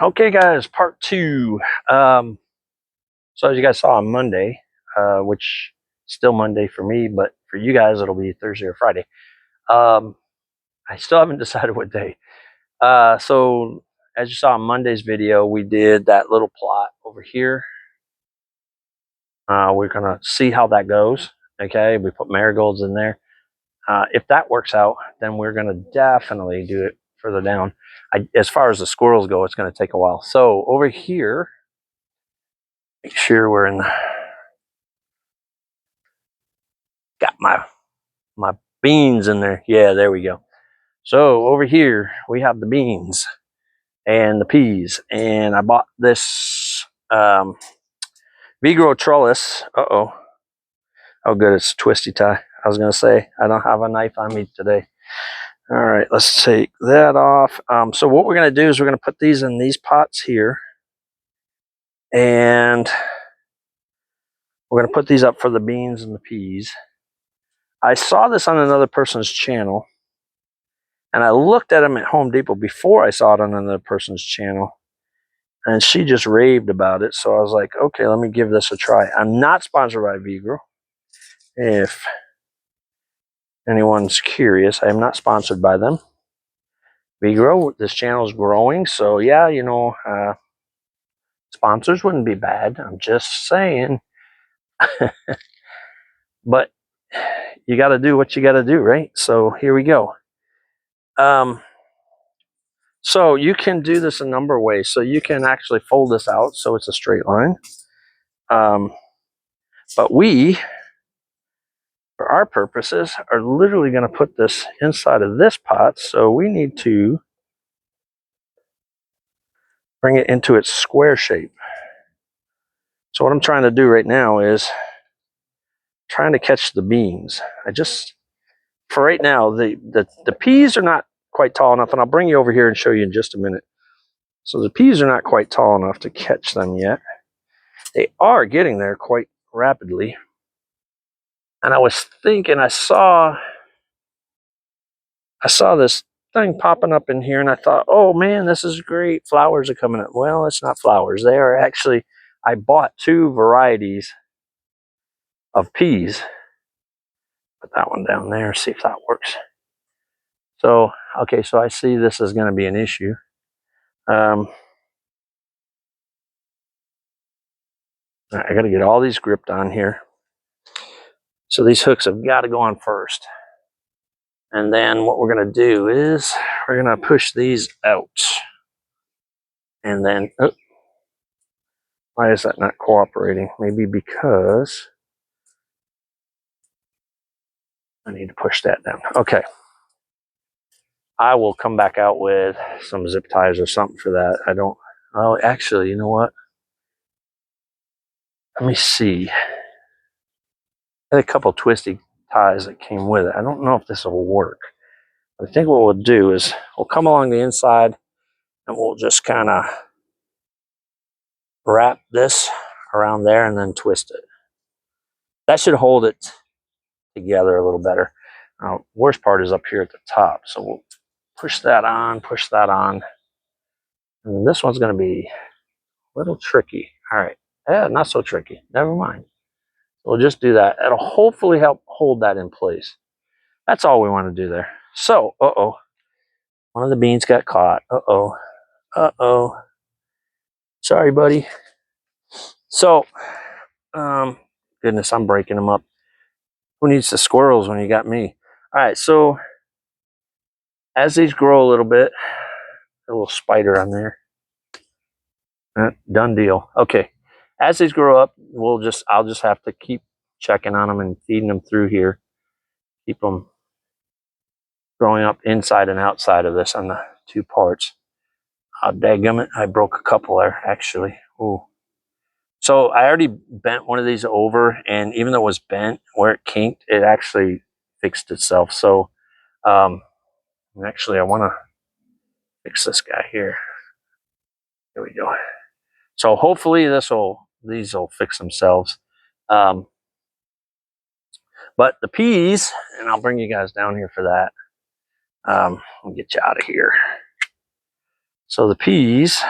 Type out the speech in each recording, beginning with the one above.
Okay, guys, part two. So as you guys saw on Monday, which still Monday for me, but for you guys it'll be Thursday or Friday. I still haven't decided what day. So as you saw in Monday's video, we did that little plot over here. We're gonna see how that goes. Okay, we put marigolds in there. If that works out, then we're gonna definitely do it further down. As far as the squirrels go, it's gonna take a while. So over here, make sure we're in the, got my beans in there. Yeah, there we go. So over here we have the beans and the peas, and I bought this Vigoro trellis. Oh good, it's a twisty tie. I was gonna say I don't have a knife on me today. All right, let's take that off. So what we're gonna do is we're gonna put these in these pots here, and we're gonna put these up for the beans and the peas. I saw this on another person's channel, and I looked at them at Home Depot before I saw it on another person's channel, and she just raved about it. So I was like, okay, let me give this a try. I'm not sponsored by Vigoro. If anyone's curious, I am not sponsored by them. Vigoro, this channel is growing, so yeah, you know, sponsors wouldn't be bad. I'm just saying. But you got to do what you got to do, right? So here we go. So you can do this a number of ways. So you can actually fold this out so it's a straight line. But we, for our purposes, are literally going to put this inside of this pot. So we need to bring it into its square shape. So what I'm trying to do right now is trying to catch the beans. For right now, the peas are not quite tall enough, and I'll bring you over here and show you in just a minute. So the peas are not quite tall enough to catch them yet. They are getting there quite rapidly. And I was thinking, I saw this thing popping up in here, and I thought, oh man, this is great. Flowers are coming up. Well, it's not flowers. They are actually, I bought two varieties of peas. Put that one down there, see if that works. So, okay, so I see this is going to be an issue. I got to get all these gripped on here. So these hooks have got to go on first. And then what we're going to do is we're going to push these out. And then, oh, why is that not cooperating? Maybe because I need to push that down. Okay. I will come back out with some zip ties or something for that. I don't, well, actually, you know what? Let me see. I had a couple twisty ties that came with it. I don't know if this will work. I think what we'll do is we'll come along the inside and we'll just kind of wrap this around there and then twist it. That should hold it together a little better. Worst part is up here at the top. So we'll push that on. And this one's going to be a little tricky. All right. Yeah, not so tricky. Never mind. We'll just do that. It'll hopefully help hold that in place. That's all we want to do there. So, one of the beans got caught. Sorry, buddy. So, goodness, I'm breaking them up. Who needs the squirrels when you got me? All right, so as these grow a little bit, a little spider on there. Done deal. Okay, as these grow up, I'll just have to keep checking on them and feeding them through here. Keep them growing up inside and outside of this on the two parts. Dadgummit, I broke a couple there, actually. Ooh. So I already bent one of these over, and even though it was bent, where it kinked, it actually fixed itself. So actually I want to fix this guy here. There we go. So hopefully these will fix themselves. But the peas, and I'll bring you guys down here for that. I'll get you out of here. So the peas,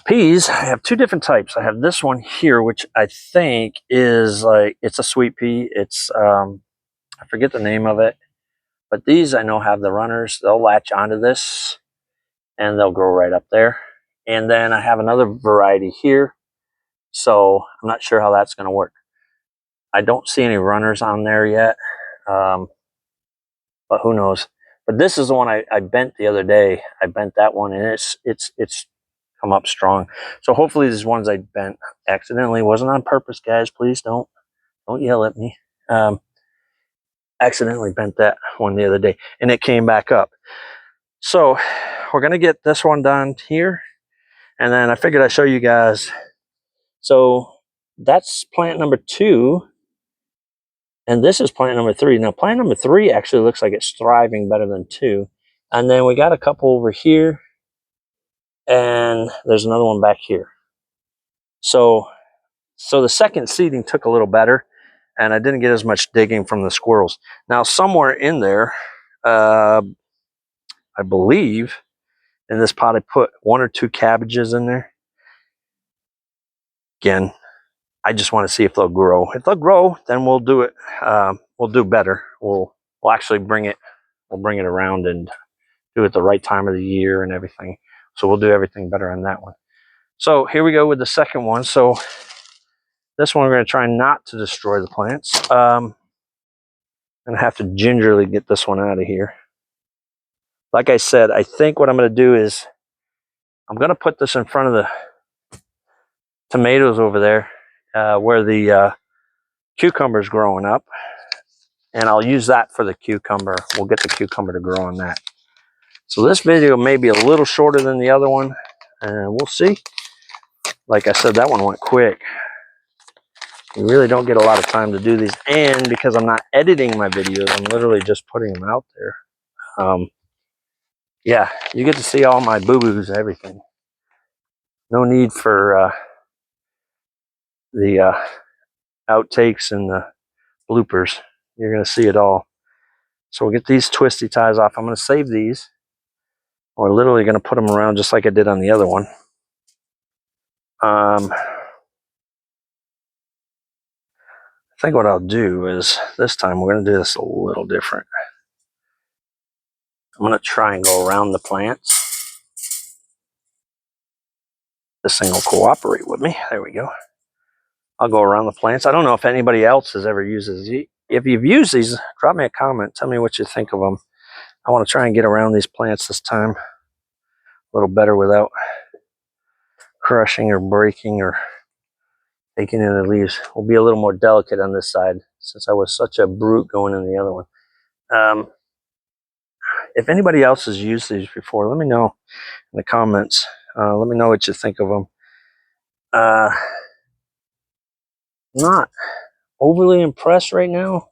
peas, I have two different types. I have this one here, which I think is like, it's a sweet pea. It's, I forget the name of it, but these I know have the runners. They'll latch onto this and they'll grow right up there. And then I have another variety here. So I'm not sure how that's going to work. I don't see any runners on there yet, but who knows. But this is the one I bent the other day. I bent that one, and it's come up strong. So hopefully these ones I bent accidentally, wasn't on purpose, guys. Please don't yell at me. Accidentally bent that one the other day, and it came back up. So we're gonna get this one done here, and then I figured I'd show you guys. So that's plant number 2. And this is plant number 3. Now, plant number 3 actually looks like it's thriving better than 2. And then we got a couple over here. And there's another one back here. So the second seeding took a little better. And I didn't get as much digging from the squirrels. Now, somewhere in there, I believe, in this pot, I put 1 or 2 cabbages in there. Again, I just want to see if they'll grow. If they'll grow, then we'll do it. We'll do better. We'll actually bring it. We'll bring it around and do it the right time of the year and everything. So we'll do everything better on that one. So here we go with the second one. So this one we're going to try not to destroy the plants. And I have to gingerly get this one out of here. Like I said, I think what I'm going to do is I'm going to put this in front of the tomatoes over there where the cucumber's growing up. And I'll use that for the cucumber. We'll get the cucumber to grow on that. So this video may be a little shorter than the other one. And we'll see. Like I said, that one went quick. You really don't get a lot of time to do these. And because I'm not editing my videos, I'm literally just putting them out there. Yeah, you get to see all my boo-boos and everything. No need for the outtakes and the bloopers. You're going to see it all. So we'll get these twisty ties off. I'm going to save these. We're literally going to put them around just like I did on the other one. I think what I'll do is this time we're going to do this a little different. I'm going to try and go around the plants. This thing will cooperate with me. There we go. I'll go around the plants. I don't know if anybody else has ever used these. If you've used these, drop me a comment. Tell me what you think of them. I want to try and get around these plants this time a little better without crushing or breaking or taking in the leaves. We'll be a little more delicate on this side since I was such a brute going in the other one. If anybody else has used these before, let me know in the comments. Let me know what you think of them. Not overly impressed right now.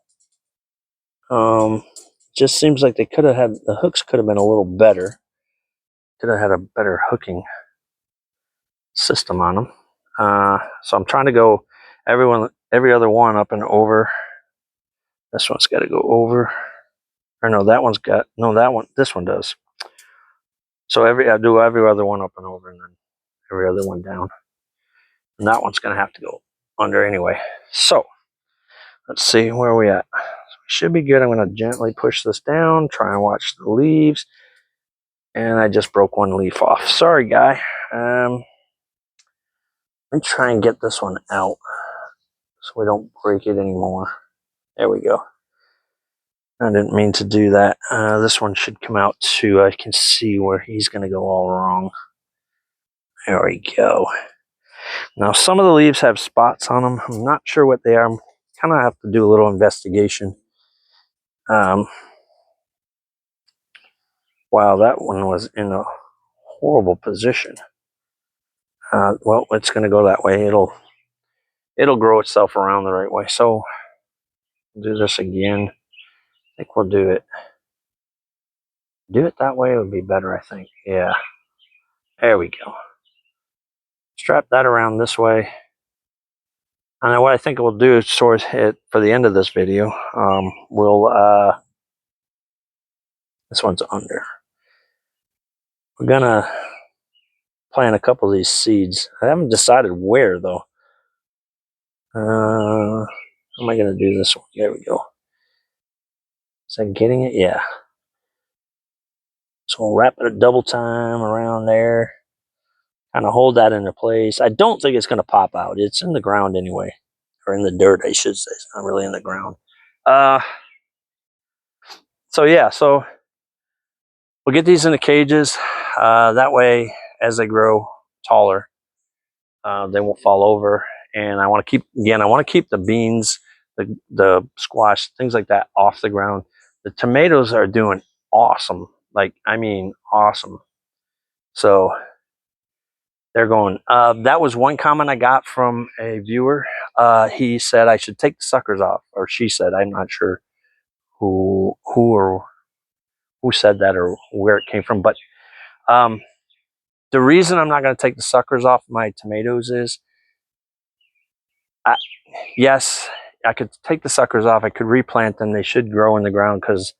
Just seems like they could have had, the hooks could have been a little better. Could have had a better hooking system on them. So I'm trying to go every other one up and over. This one's got to go over. Or no, that one's got, no, that one, this one does. So I do every other one up and over and then every other one down. And that one's going to have to go under anyway. So let's see, where are we at? So we should be good. I'm going to gently push this down, try and watch the leaves. And I just broke one leaf off. Sorry, guy. Let me try and get this one out so we don't break it anymore. There we go. I didn't mean to do that. This one should come out too. I can see where he's going to go all wrong. There we go. Now, some of the leaves have spots on them. I'm not sure what they are. I'm kind of have to do a little investigation. Wow, that one was in a horrible position. Well, it's going to go that way. It'll grow itself around the right way. So, do this again. I think we'll do it. Do it that way would be better, I think. Yeah. There we go. Strap that around this way. And what I think we'll do is sort it for the end of this video. This one's under. We're gonna plant a couple of these seeds. I haven't decided where though. How am I going to do this one? There we go. Is that getting it? Yeah. So we'll wrap it a double time around there. Kind of hold that into place. I don't think it's going to pop out. It's in the ground anyway. Or in the dirt, I should say. It's not really in the ground. So yeah, so we'll get these in the cages. That way, as they grow taller, they won't fall over. And I want to keep, again, I want to keep the beans, the squash, things like that off the ground. The tomatoes are doing awesome. Like, I mean, awesome. So they're going. That was one comment I got from a viewer. He said I should take the suckers off, or she said, I'm not sure who said that or where it came from. But the reason I'm not going to take the suckers off my tomatoes is, yes, I could take the suckers off. I could replant them. They should grow in the ground because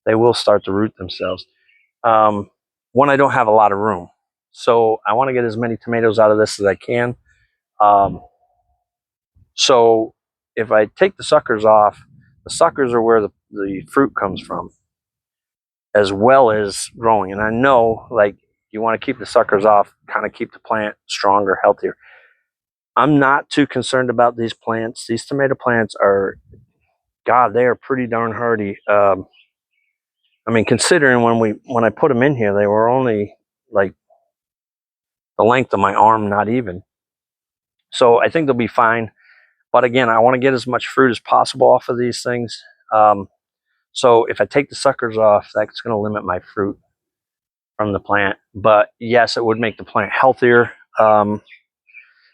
they will start to root themselves. One, I don't have a lot of room. So I want to get as many tomatoes out of this as I can. So if I take the suckers off, the suckers are where the fruit comes from, as well as growing. And I know, like, you want to keep the suckers off, kind of keep the plant stronger, healthier. I'm not too concerned about these plants. These tomato plants are, God, they are pretty darn hardy. I mean, considering when I put them in here, they were only like the length of my arm, not even. So I think they'll be fine. But again, I want to get as much fruit as possible off of these things. So if I take the suckers off, that's going to limit my fruit from the plant. But yes, it would make the plant healthier.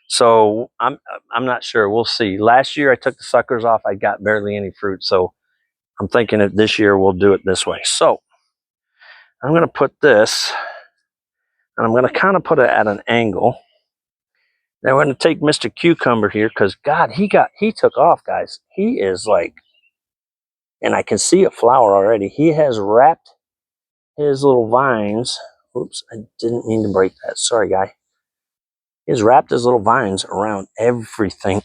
So I'm not sure. We'll see. Last year I took the suckers off. I got barely any fruit. So I'm thinking that this year we'll do it this way. So I'm going to put this, and I'm going to kind of put it at an angle. Now we're going to take Mr. Cucumber here because, God, he took off, guys. He is like, and I can see a flower already. He has wrapped his little vines. Oops, I didn't mean to break that. Sorry, guy. He has wrapped his little vines around everything.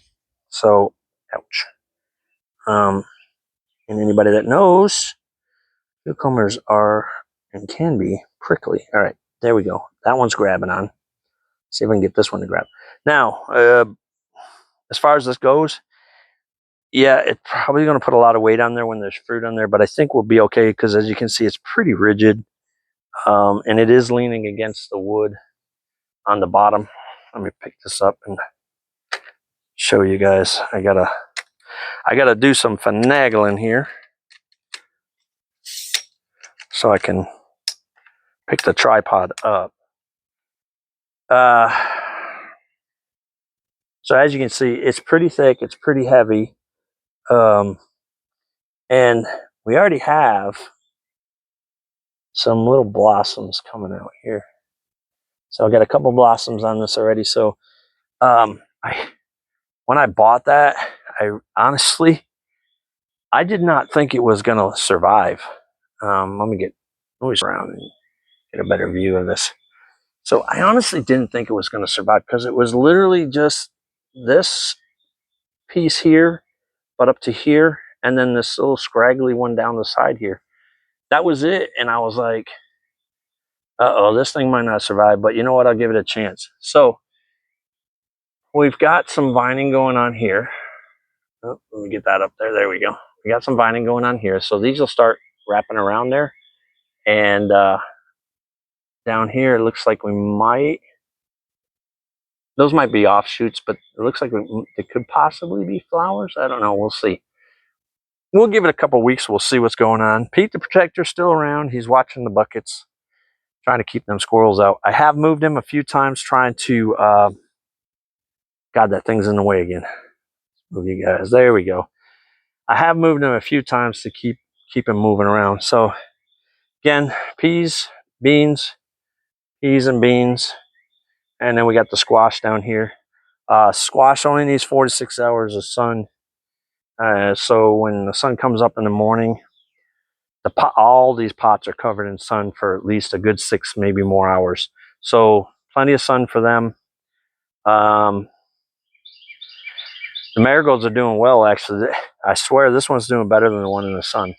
So, ouch. And anybody that knows, cucumbers are and can be prickly. All right, there we go. That one's grabbing on. See if I can get this one to grab. Now, as far as this goes, yeah, it's probably going to put a lot of weight on there when there's fruit on there, but I think we'll be okay because, as you can see, it's pretty rigid, and it is leaning against the wood on the bottom. Let me pick this up and show you guys. I gotta do some finagling here so I can pick the tripod up. So as you can see, it's pretty thick, it's pretty heavy, and we already have some little blossoms coming out here. So I got a couple blossoms on this already. So when I bought that, I honestly did not think it was going to survive. Let me around and get a better view of this. So I honestly didn't think it was going to survive because it was literally just this piece here, but up to here, and then this little scraggly one down the side here. That was it. And I was like, uh-oh, this thing might not survive, but you know what? I'll give it a chance. So we've got some vining going on here. Oh, let me get that up there. There we go. We got some vining going on here. So these will start wrapping around there. And down here, it looks like those might be offshoots, but it looks like it could possibly be flowers. I don't know. We'll see. We'll give it a couple weeks. We'll see what's going on. Pete the Protector's still around. He's watching the buckets, trying to keep them squirrels out. I have moved him a few times trying to, God, that thing's in the way again. Move you guys. There we go. I have moved him a few times to keep him moving around. So again, peas, beans, peas and beans. And then we got the squash down here. Squash only needs 4 to 6 hours of sun. So when the sun comes up in the morning, all these pots are covered in sun for at least a good 6, maybe more hours. So plenty of sun for them. The marigolds are doing well, actually. I swear this one's doing better than the one in the sun.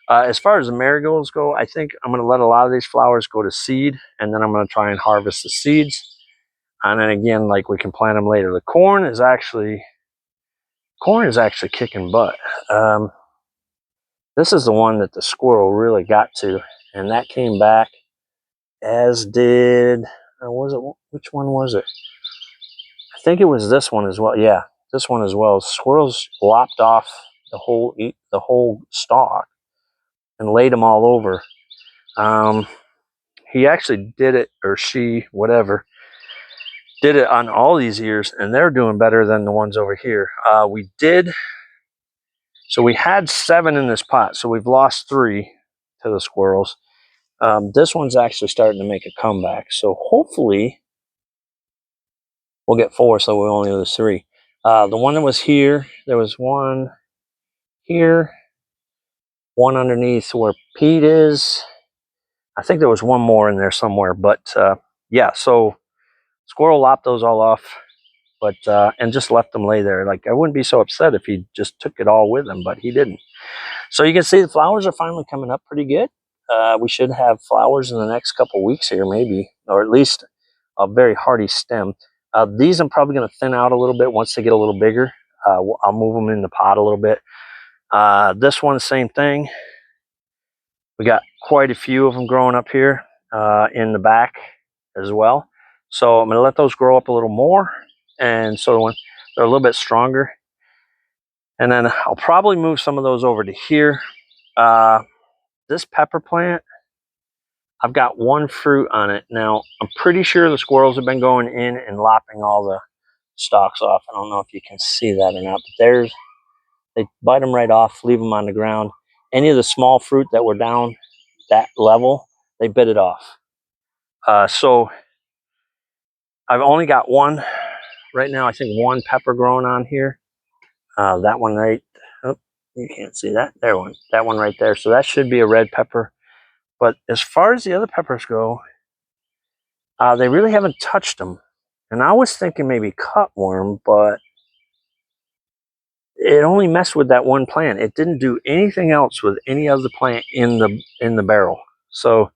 As far as the marigolds go, I think I'm going to let a lot of these flowers go to seed, and then I'm going to try and harvest the seeds. And then again, like, we can plant them later. The corn is actually kicking butt. This is the one that the squirrel really got to, and that came back, as did, which one was it? I think it was this one as well. Yeah, this one as well. Squirrels lopped off the whole stalk and laid them all over. He actually did it, or she, whatever, did it on all these ears, and they're doing better than the ones over here. So we had 7 in this pot, so we've lost 3 to the squirrels. This one's actually starting to make a comeback, so hopefully we'll get 4, so we only lose 3. The one that was here, there was one here, one underneath where Pete is. I think there was one more in there somewhere, but yeah, so squirrel lopped those all off, but and just left them lay there. Like, I wouldn't be so upset if he just took it all with him, but he didn't. So you can see the flowers are finally coming up pretty good. We should have flowers in the next couple weeks here, maybe, or at least a very hardy stem. These I'm probably going to thin out a little bit once they get a little bigger. I'll move them in the pot a little bit. This one, same thing. We got quite a few of them growing up here in the back as well. So I'm going to let those grow up a little more, and so when they're a little bit stronger. And then I'll probably move some of those over to here. This pepper plant, I've got 1 fruit on it. Now, I'm pretty sure the squirrels have been going in and lopping all the stalks off. I don't know if you can see that or not, but they bite them right off, leave them on the ground. Any of the small fruit that were down that level, they bit it off. So I've only got 1 right now. I think 1 pepper growing on here. That one right, oh, you can't see that. That one right there. So that should be a red pepper. But as far as the other peppers go, they really haven't touched them. And I was thinking maybe cutworm, but it only messed with that one plant. It didn't do anything else with any other plant in the barrel. So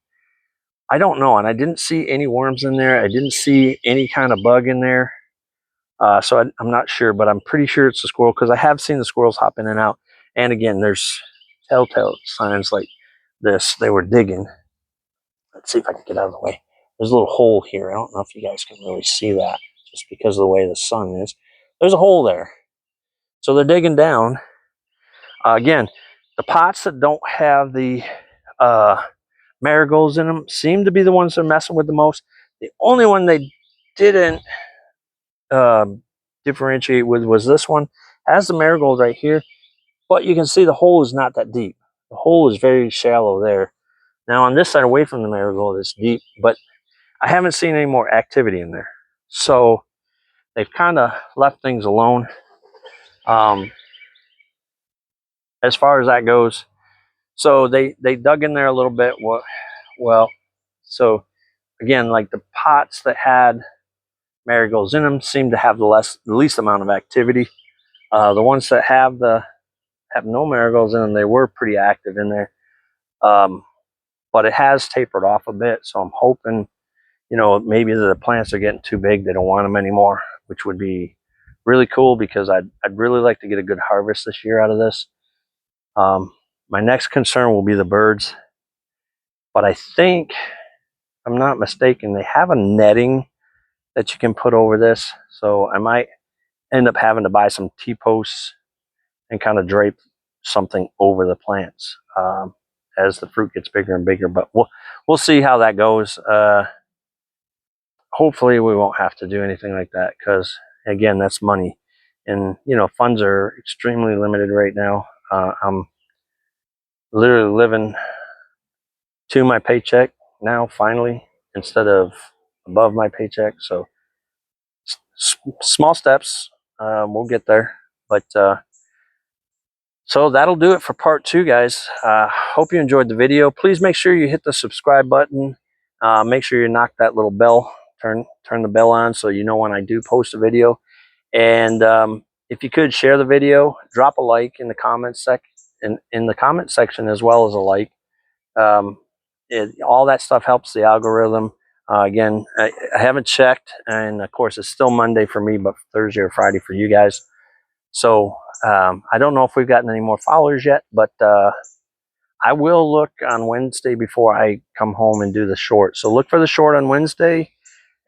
I don't know, and I didn't see any worms in there. I didn't see any kind of bug in there. So I'm not sure, but I'm pretty sure it's a squirrel, because I have seen the squirrels hop in and out. And again, there's telltale signs like this. They were digging. Let's see if I can get out of the way. There's a little hole here. I don't know if you guys can really see that just because of the way the sun is. There's a hole there. So they're digging down. Again, the pots that don't have the marigolds in them seem to be the ones they're messing with the most. The only one they didn't differentiate with was this one. It has the marigold right here, but you can see the hole is not that deep. The hole is very shallow there. Now on this side away from the marigold, it's deep, but I haven't seen any more activity in there. So they've kind of left things alone. As far as that goes, so they dug in there a little bit. Well, so again, like the pots that had marigolds in them seem to have the least amount of activity. The ones that have no marigolds in them, they were pretty active in there. But it has tapered off a bit, so I'm hoping, maybe the plants are getting too big. They don't want them anymore, which would be really cool, because I'd really like to get a good harvest this year out of this. My next concern will be the birds, but I think, if I'm not mistaken, they have a netting that you can put over this, so I might end up having to buy some T-posts and kind of drape something over the plants as the fruit gets bigger and bigger. But we'll see how that goes. Hopefully we won't have to do anything like that, because again, that's money, and funds are extremely limited right now. I'm literally living to my paycheck now, finally, instead of above my paycheck. So small steps, we'll get there. But so that'll do it for part 2, guys. Hope you enjoyed the video. Please make sure you hit the subscribe button. Make sure you knock that little bell turn the bell on so you know when I do post a video. And if you could share the video, drop a like in the comments in the comment section, as well as a like. All that stuff helps the algorithm. Again, I haven't checked, and of course it's still Monday for me, but Thursday or Friday for you guys. So I don't know if we've gotten any more followers yet, but I will look on Wednesday before I come home and do the short. So look for the short on Wednesday.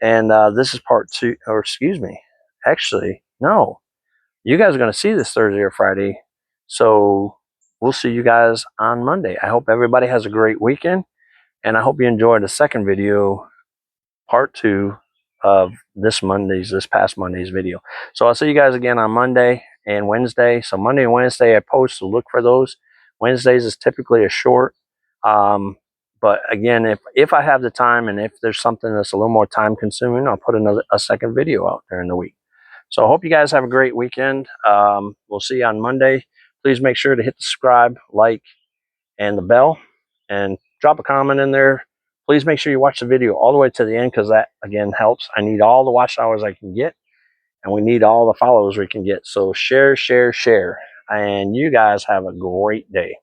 And this is part 2, or excuse me, actually, no. You guys are going to see this Thursday or Friday. So we'll see you guys on Monday. I hope everybody has a great weekend. And I hope you enjoyed the second video, part 2 of this past Monday's video. So I'll see you guys again on Monday and Wednesday. So Monday and Wednesday I post, so look for those. Wednesdays is typically a short. But again, if I have the time and if there's something that's a little more time consuming, I'll put a second video out during the week. So I hope you guys have a great weekend. We'll see you on Monday. Please make sure to hit the subscribe, like, and the bell, and drop a comment in there. Please make sure you watch the video all the way to the end, because that, again, helps. I need all the watch hours I can get, and we need all the follows we can get. So share, share, share. And you guys have a great day.